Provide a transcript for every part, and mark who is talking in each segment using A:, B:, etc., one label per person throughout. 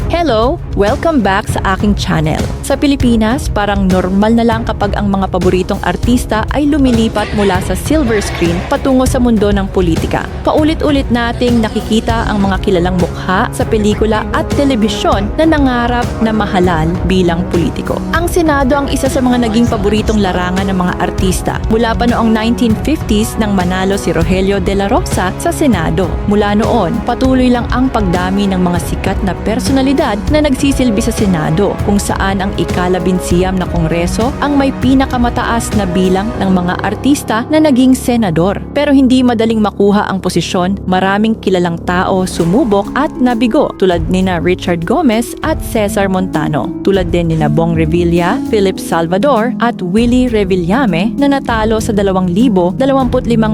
A: Hello! Welcome back sa aking channel. Sa Pilipinas, parang normal na lang kapag ang mga paboritong artista ay lumilipat mula sa silver screen patungo sa mundo ng politika. Paulit-ulit nating nakikita ang mga kilalang mukha sa pelikula at telebisyon na nangarap na mahalal bilang politiko. Ang Senado ang isa sa mga naging paboritong larangan ng mga artista. Mula pa noong 1950s nang manalo si Rogelio de la Rosa sa Senado. Mula noon, patuloy lang ang pagdami ng mga sikat na personalidad na nagsisilbi sa Senado, kung saan ang ikalabinsiyam na kongreso ang may pinakamataas na bilang ng mga artista na naging senador. Pero hindi madaling makuha ang posisyon, maraming kilalang tao sumubok at nabigo tulad nina Richard Gomez at Cesar Montano, tulad din nina Bong Revilla, Philip Salvador at Willie Revillame na natalo sa 2025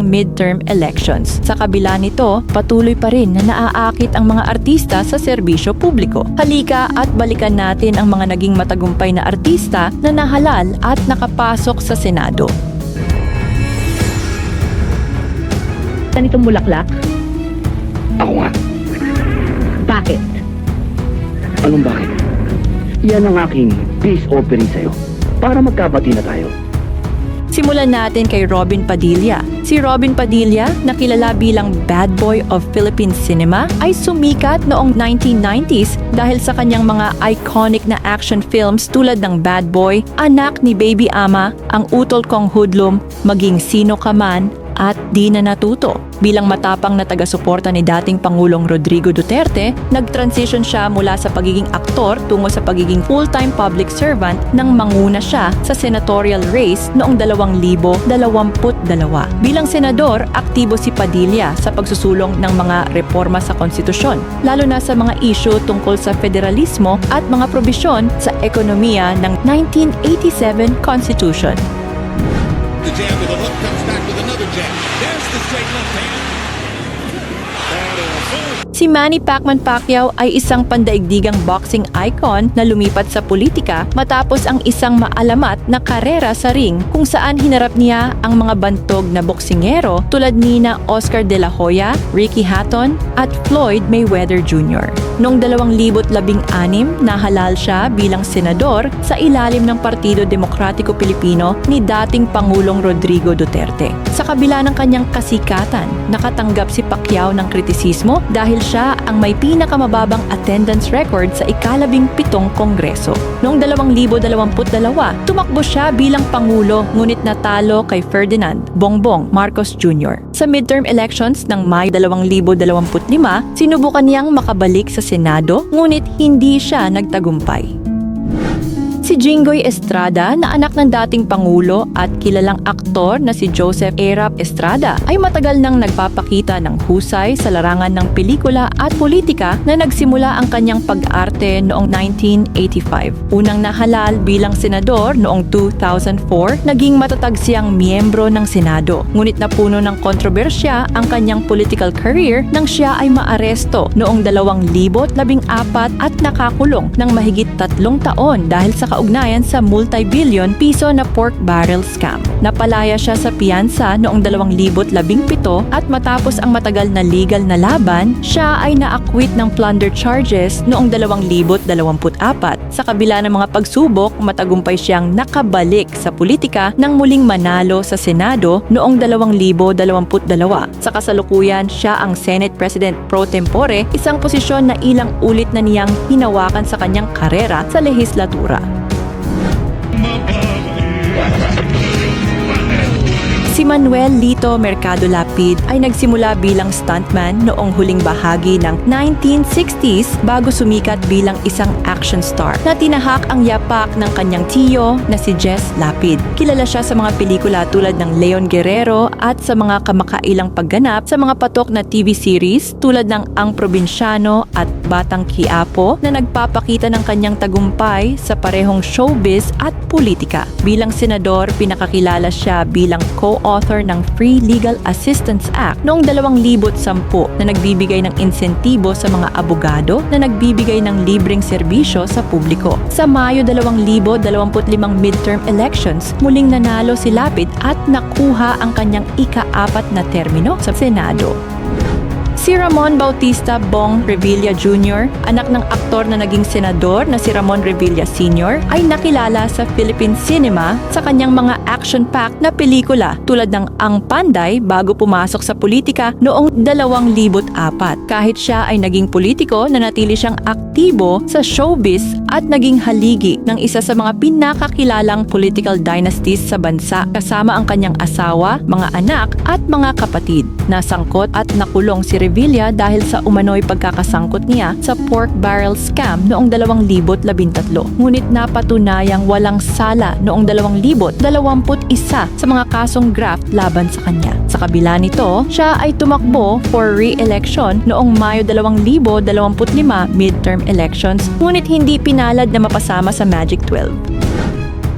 A: midterm elections. Sa kabila nito, patuloy pa rin na naaakit ang mga artista sa serbisyo publiko. Halika at balikan natin ang mga naging matagumpay na artista na nahalal at nakapasok sa Senado. Ganitong bulaklak?
B: Ako nga.
A: Bakit?
B: Anong bakit? Yan ang aking peace offering sa'yo. Para magkabati na tayo.
A: Simulan natin kay Robin Padilla. Si Robin Padilla, na kilala bilang Bad Boy of Philippine Cinema, ay sumikat noong 1990s dahil sa kanyang mga iconic na action films tulad ng Bad Boy, Anak ni Baby Ama, Ang Utol Kong Hoodlum, Maging Sino Ka Man, at Di Na Natuto. Bilang matapang na taga-suporta ni dating Pangulong Rodrigo Duterte, nag-transition siya mula sa pagiging aktor tungo sa pagiging full-time public servant nang manguna siya sa senatorial race noong 2022. Bilang senador, aktibo si Padilla sa pagsusulong ng mga reforma sa konstitusyon, lalo na sa mga issue tungkol sa federalismo at mga probisyon sa ekonomiya ng 1987 Constitution.
C: The jab with a hook comes back with another jab. There's the straight left hand.
A: Si Manny Pacman Pacquiao ay isang pandaigdigang boxing icon na lumipat sa politika matapos ang isang maalamat na karera sa ring kung saan hinarap niya ang mga bantog na boksingero tulad nina Oscar De La Hoya, Ricky Hatton at Floyd Mayweather Jr. Noong 2016, nahalal siya bilang senador sa ilalim ng Partido Demokratiko Pilipino ni dating Pangulong Rodrigo Duterte. Sa kabila ng kanyang kasikatan, nakatanggap si Pacquiao ng kritisismo dahil siya ang may pinakamababang attendance record sa ika-17 Kongreso. Noong 2022, tumakbo siya bilang Pangulo ngunit natalo kay Ferdinand Bongbong Marcos Jr. Sa midterm elections ng May 2025, sinubukan niyang makabalik sa Senado ngunit hindi siya nagtagumpay. Si Jinggoy Estrada, na anak ng dating Pangulo at kilalang aktor na si Joseph Erap Estrada, ay matagal nang nagpapakita ng husay sa larangan ng pelikula at politika na nagsimula ang kanyang pag-arte noong 1985. Unang nahalal bilang senador noong 2004, naging matatag siyang miyembro ng Senado. Ngunit napuno ng kontrobersya ang kanyang political career nang siya ay maaresto noong 2014 at nakakulong ng mahigit 3 taon dahil sa kaugnayan sa multi-billion piso na pork barrel scam. Napalaya siya sa piyansa noong 2017 at matapos ang matagal na legal na laban, siya ay na-acquit ng plunder charges noong 2024. Sa kabila ng mga pagsubok, matagumpay siyang nakabalik sa politika nang muling manalo sa Senado noong 2022. Sa kasalukuyan, siya ang Senate President pro tempore, isang posisyon na ilang ulit na niyang hinawakan sa kanyang karera sa lehislatura. Si Manuel Lito Mercado Lapid ay nagsimula bilang stuntman noong huling bahagi ng 1960s bago sumikat bilang isang action star na tinahak ang yapak ng kanyang tiyo na si Jess Lapid. Kilala siya sa mga pelikula tulad ng Leon Guerrero at sa mga kamakailang pagganap sa mga patok na TV series tulad ng Ang Probinsyano at Batang Quiapo na nagpapakita ng kanyang tagumpay sa parehong showbiz at politika. Bilang senador, pinakakilala siya bilang co-author ng Free Legal Assistance Act noong 2010 na nagbibigay ng insentibo sa mga abogado na nagbibigay ng libreng serbisyo sa publiko. Sa Mayo 2025 midterm elections, muling nanalo si Lapid at nakuha ang kanyang ika-4 na termino sa Senado. Si Ramon Bautista Bong Revilla Jr., anak ng aktor na naging senador na si Ramon Revilla Sr., ay nakilala sa Philippine cinema sa kanyang mga action-packed na pelikula tulad ng Ang Panday bago pumasok sa politika noong 2004. Kahit siya ay naging politiko, nanatili siyang aktibo sa showbiz at naging haligi ng isa sa mga pinakakilalang political dynasties sa bansa kasama ang kanyang asawa, mga anak at mga kapatid. Nasangkot at nakulong si Revilla dahil sa umano'y pagkakasangkot niya sa pork barrel scam noong 2013. Ngunit napatunayang walang sala noong 2021 sa mga kasong graft laban sa kanya. Sa kabila nito, siya ay tumakbo for re-election noong Mayo 2025 midterm elections, ngunit hindi pinalad na mapasama sa Magic 12.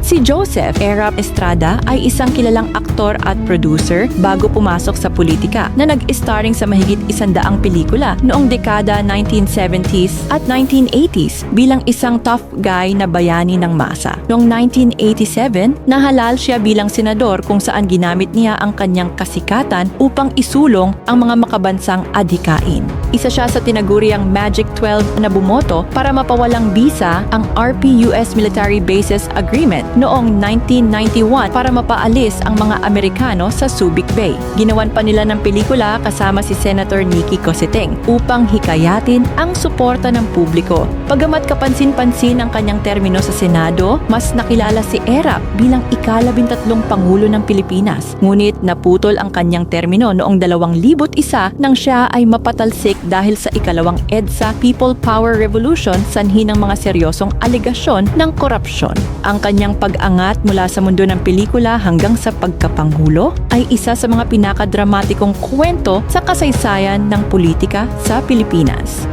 A: Si Joseph Erap Estrada ay isang kilalang aktor at producer bago pumasok sa politika na nag-starring sa mahigit 100 pelikula noong dekada 1970s at 1980s bilang isang tough guy na bayani ng masa. Noong 1987, nahalal siya bilang senador kung saan ginamit niya ang kanyang kasikatan upang isulong ang mga makabansang adhikain. Isa siya sa tinaguriang Magic 12 na bumoto para mapawalang bisa ang RP-US Military Bases Agreement noong 1991 para mapaalis ang mga Amerikano sa Subic Bay. Ginawan pa nila ng pelikula kasama si Senator Nicky Cositeng upang hikayatin ang suporta ng publiko. Bagamat kapansin-pansin ang kanyang termino sa Senado, mas nakilala si Erap bilang ika-13 Pangulo ng Pilipinas. Ngunit naputol ang kanyang termino noong 2001 nang siya ay mapatalsik dahil sa ikalawang EDSA People Power Revolution sanhi ng mga seryosong alegasyon ng korupsyon. Ang kanyang pag-angat mula sa mundo ng pelikula hanggang sa pagkapangulo ay isa sa mga pinakadramatikong kwento sa kasaysayan ng politika sa Pilipinas.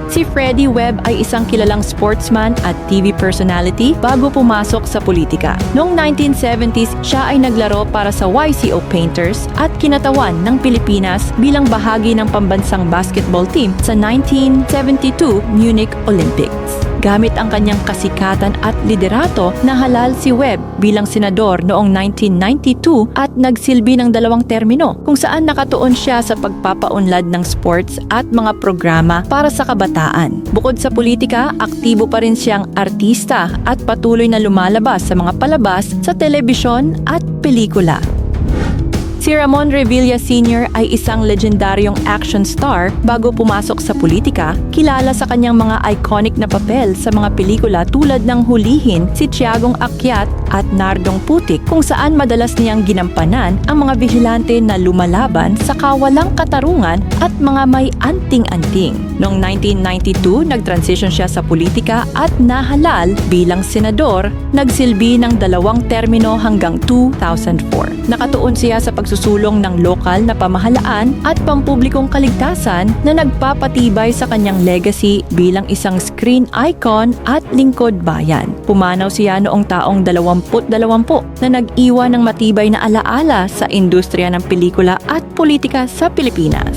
A: Si Freddie Webb ay isang kilalang sportsman at TV personality bago pumasok sa politika. Noong 1970s, siya ay naglaro para sa YCO Painters at kinatawan ng Pilipinas bilang bahagi ng pambansang basketball team sa 1972 Munich Olympics. Gamit ang kanyang kasikatan at liderato, nahalal si Webb bilang senador noong 1992 at nagsilbi ng 2 termino kung saan nakatuon siya sa pagpapaunlad ng sports at mga programa para sa kabataan. Bukod sa politika, aktibo pa rin siyang artista at patuloy na lumalabas sa mga palabas sa telebisyon at pelikula. Si Ramon Revilla Sr. ay isang legendaryong action star bago pumasok sa politika, kilala sa kanyang mga iconic na papel sa mga pelikula tulad ng Hulihin, Si Tiagong Akyat at Nardong Putik, kung saan madalas niyang ginampanan ang mga vigilante na lumalaban sa kawalang katarungan at mga may anting-anting. Noong 1992, nag-transition siya sa politika at nahalal bilang senador, nagsilbi ng 2 termino hanggang 2004. Nakatuon siya sa pagsusulong ng lokal na pamahalaan at pampublikong kaligtasan na nagpapatibay sa kanyang legacy bilang isang screen icon at lingkod bayan. Pumanaw siya noong taong 2020 na nag-iwan ng matibay na alaala sa industriya ng pelikula at politika sa Pilipinas.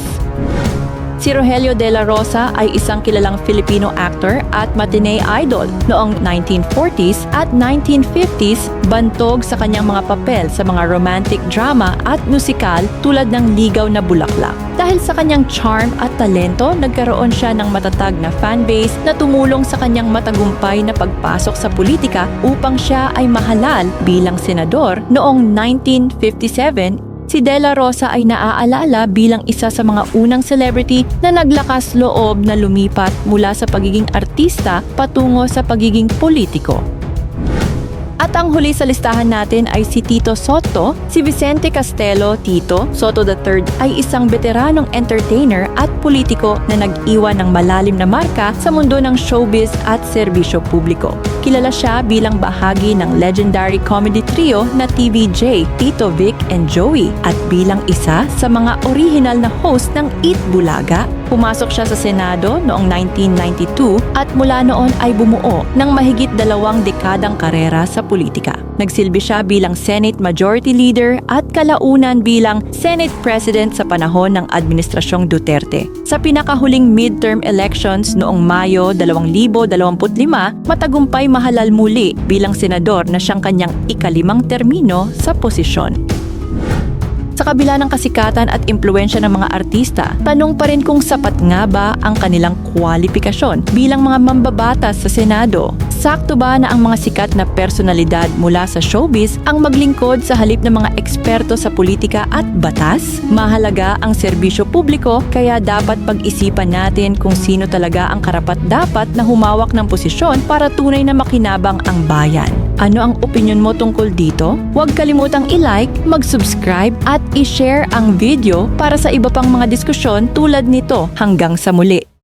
A: Si Rogelio de la Rosa ay isang kilalang Filipino actor at matinee idol. Noong 1940s at 1950s, bantog sa kanyang mga papel sa mga romantic drama at musikal tulad ng Ligaw na Bulaklak. Dahil sa kanyang charm at talento, nagkaroon siya ng matatag na fanbase na tumulong sa kanyang matagumpay na pagpasok sa politika upang siya ay mahalal bilang senador noong 1957. Si De La Rosa ay naaalala bilang isa sa mga unang celebrity na naglakas loob na lumipat mula sa pagiging artista patungo sa pagiging politiko. At ang huli sa listahan natin ay si Tito Soto. Si Vicente Castelo Tito Soto III ay isang veteranong entertainer at politiko na nag-iwan ng malalim na marka sa mundo ng showbiz at serbisyo publiko. Kilala siya bilang bahagi ng legendary comedy trio na TVJ, Tito Vic and Joey, at bilang isa sa mga original na host ng Eat Bulaga. Pumasok siya sa Senado noong 1992 at mula noon ay bumuo ng mahigit 2 dekadang karera sa politika. Nagsilbi siya bilang Senate Majority Leader at kalaunan bilang Senate President sa panahon ng Administrasyong Duterte. Sa pinakahuling midterm elections noong Mayo 2025, matagumpay mahalal muli bilang senador na siyang kanyang ika-5 termino sa posisyon. Sa Sa kabila ng kasikatan at impluensya ng mga artista, tanong pa rin kung sapat nga ba ang kanilang kwalifikasyon bilang mga mambabatas sa Senado. Sakto ba na ang mga sikat na personalidad mula sa showbiz ang maglingkod sa halip ng mga eksperto sa politika at batas? Mahalaga ang serbisyo publiko, kaya dapat pag-isipan natin kung sino talaga ang karapat-dapat na humawak ng posisyon para tunay na makinabang ang bayan. Ano ang opinyon mo tungkol dito? Huwag kalimutang i-like, mag-subscribe at i-share ang video para sa iba pang mga diskusyon tulad nito. Hanggang sa muli!